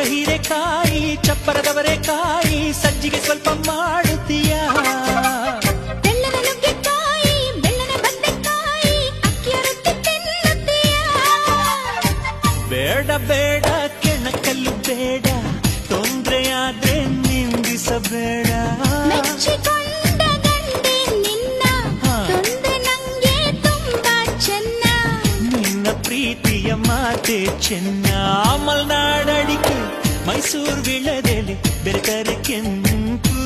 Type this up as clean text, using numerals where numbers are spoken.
ಹೀರೆಕಾಯಿ ಚಪ್ಪರದವರೆಕಾಯಿ ಸಜ್ಜಿಗೆ ಸ್ವಲ್ಪ ಮಾಡುತ್ತೀಯ ಬೆಳ್ಳನ ನುಗ್ಗೆಕಾಯಿ ಬೆಳ್ಳನ ಬದನೆಕಾಯಿ ಅಕ್ಕಿಯ ರೊಟ್ಟಿ ತಿನ್ನುತ್ತೀಯ ಬೇಡ ಬೇಡ ಕೆಣಕಲ್ಲು ಬೇಡ ತೊಂದ್ರೆಯಾದ್ರೆ ನಿಂದಿಸಬೇಡ ಮೆಚ್ಚಿಕೊಂಡ ಗಂಡೆ ನಿನ್ನ ತೊಂದ್ರೆ ನಂಗೆ ತುಂಬಾ ಚೆನ್ನ ನಿನ್ನ ಪ್ರೀತಿಯ ಮಾತೆ ಚೆನ್ನ ಮಲ್ನಾಡಡಿಕೆ ಮೈಸೂರು ವಿಳದೆಲೆ ಬೆರೆತರೆ ಕೆಂಪು